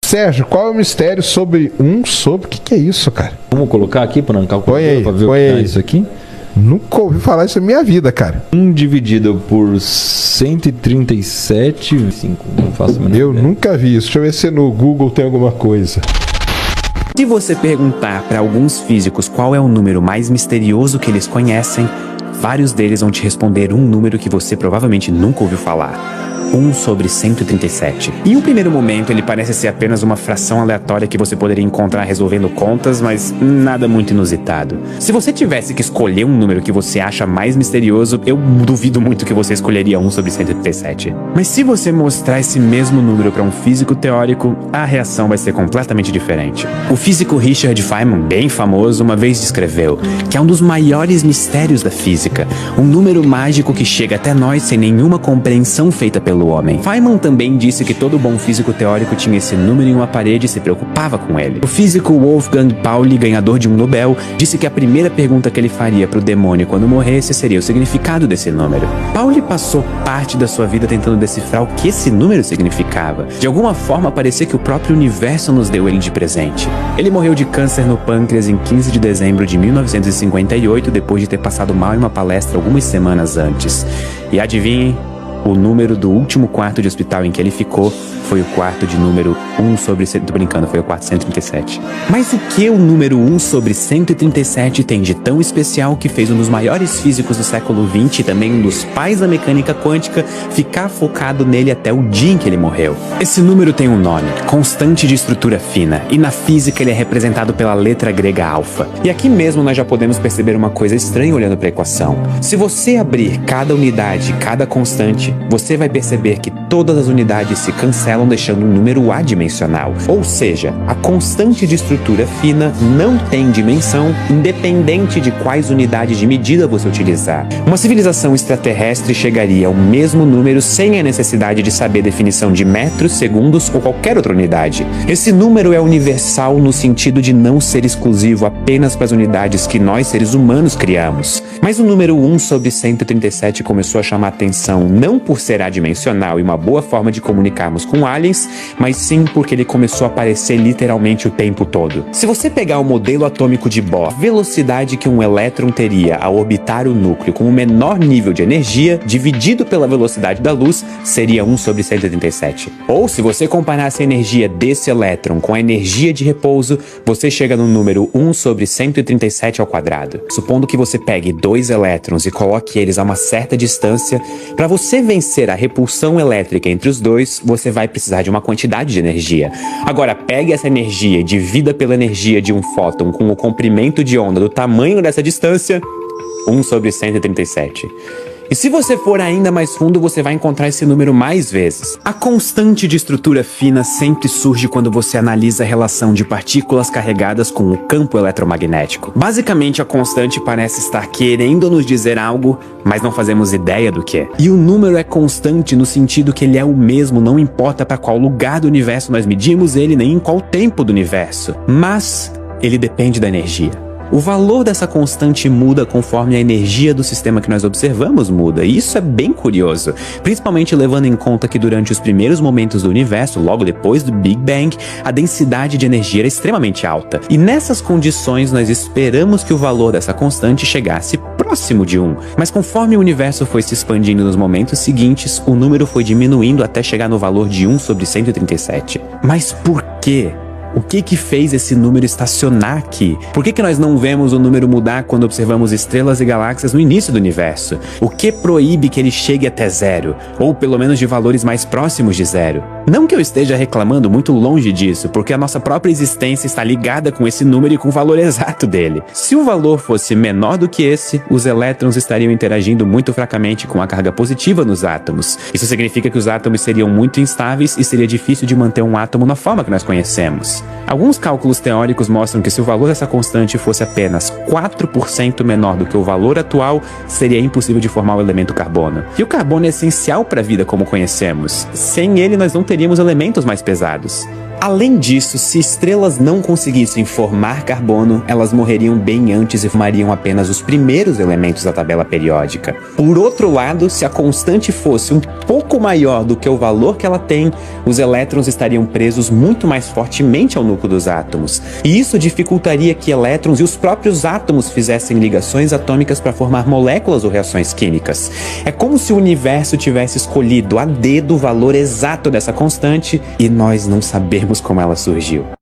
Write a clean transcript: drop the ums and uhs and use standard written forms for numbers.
Sérgio, qual é o mistério sobre o que é isso, cara? Vamos colocar aqui para não calcular para ver o que é isso aqui? Nunca ouvi falar isso na minha vida, cara. 1 dividido por 137,5. Não faço a menor Eu ideia. nunca vi isso. Deixa eu ver se no Google tem alguma coisa. Se você perguntar para alguns físicos qual é o número mais misterioso que eles conhecem, vários deles vão te responder um número que você provavelmente nunca ouviu falar. 1 sobre 137. Em um primeiro momento, ele parece ser apenas uma fração aleatória que você poderia encontrar resolvendo contas, mas nada muito inusitado. Se você tivesse que escolher um número que você acha mais misterioso, eu duvido muito que você escolheria 1 sobre 137. Mas se você mostrar esse mesmo número para um físico teórico, a reação vai ser completamente diferente. O físico Richard Feynman, bem famoso, uma vez descreveu que é um dos maiores mistérios da física, um número mágico que chega até nós sem nenhuma compreensão feita pelo homem. Feynman também disse que todo bom físico teórico tinha esse número em uma parede e se preocupava com ele. O físico Wolfgang Pauli, ganhador de um Nobel, disse que a primeira pergunta que ele faria para o demônio quando morresse seria o significado desse número. Pauli passou parte da sua vida tentando decifrar o que esse número significava. De alguma forma, parecia que o próprio universo nos deu ele de presente. Ele morreu de câncer no pâncreas em 15 de dezembro de 1958, depois de ter passado mal em uma palestra algumas semanas antes. E adivinhem? O número do último quarto de hospital em que ele ficou foi o quarto de número 1 sobre... Tô brincando, foi o quarto 137. Mas o que o número 1 sobre 137 tem de tão especial que fez um dos maiores físicos do século XX e também um dos pais da mecânica quântica ficar focado nele até o dia em que ele morreu? Esse número tem um nome, constante de estrutura fina, e na física ele é representado pela letra grega alfa. E aqui mesmo nós já podemos perceber uma coisa estranha olhando para a equação. Se você abrir cada unidade, cada constante, você vai perceber que todas as unidades se cancelam deixando um número adimensional. Ou seja, a constante de estrutura fina não tem dimensão, independente de quais unidades de medida você utilizar. Uma civilização extraterrestre chegaria ao mesmo número sem a necessidade de saber definição de metros, segundos ou qualquer outra unidade. Esse número é universal no sentido de não ser exclusivo apenas para as unidades que nós, seres humanos, criamos. Mas o número 1 sobre 137 começou a chamar atenção não por ser adimensional e uma boa forma de comunicarmos com aliens, mas sim porque ele começou a aparecer literalmente o tempo todo. Se você pegar o modelo atômico de Bohr, a velocidade que um elétron teria ao orbitar o núcleo com o menor nível de energia, dividido pela velocidade da luz, seria 1 sobre 137. Ou se você comparasse a energia desse elétron com a energia de repouso, você chega no número 1 sobre 137 ao quadrado. Supondo que você pegue dois elétrons e coloque eles a uma certa distância, para você vencer a repulsão elétrica entre os dois, você vai precisar de uma quantidade de energia. Agora, pegue essa energia e divida pela energia de um fóton com o comprimento de onda do tamanho dessa distância, 1 sobre 137. E se você for ainda mais fundo, você vai encontrar esse número mais vezes. A constante de estrutura fina sempre surge quando você analisa a relação de partículas carregadas com o campo eletromagnético. Basicamente, a constante parece estar querendo nos dizer algo, mas não fazemos ideia do que é. E o número é constante no sentido que ele é o mesmo, não importa para qual lugar do universo nós medimos ele, nem em qual tempo do universo. Mas ele depende da energia. O valor dessa constante muda conforme a energia do sistema que nós observamos muda, e isso é bem curioso, principalmente levando em conta que durante os primeiros momentos do universo, logo depois do Big Bang, a densidade de energia era extremamente alta. E nessas condições nós esperamos que o valor dessa constante chegasse próximo de 1. Mas conforme o universo foi se expandindo nos momentos seguintes, o número foi diminuindo até chegar no valor de 1 sobre 137. Mas por quê? O que fez esse número estacionar aqui? Por que nós não vemos o número mudar quando observamos estrelas e galáxias no início do universo? O que proíbe que ele chegue até zero? Ou pelo menos de valores mais próximos de zero? Não que eu esteja reclamando, muito longe disso, porque a nossa própria existência está ligada com esse número e com o valor exato dele. Se o valor fosse menor do que esse, os elétrons estariam interagindo muito fracamente com a carga positiva nos átomos. Isso significa que os átomos seriam muito instáveis e seria difícil de manter um átomo na forma que nós conhecemos. Alguns cálculos teóricos mostram que se o valor dessa constante fosse apenas 4% menor do que o valor atual, seria impossível de formar o elemento carbono. E o carbono é essencial para a vida como conhecemos. Sem ele, nós não teríamos elementos mais pesados. Além disso, se estrelas não conseguissem formar carbono, elas morreriam bem antes e formariam apenas os primeiros elementos da tabela periódica. Por outro lado, se a constante fosse um pouco maior do que o valor que ela tem, os elétrons estariam presos muito mais fortemente ao núcleo dos átomos. E isso dificultaria que elétrons e os próprios átomos fizessem ligações atômicas para formar moléculas ou reações químicas. É como se o universo tivesse escolhido a dedo o valor exato dessa constante e nós não sabemos como ela surgiu.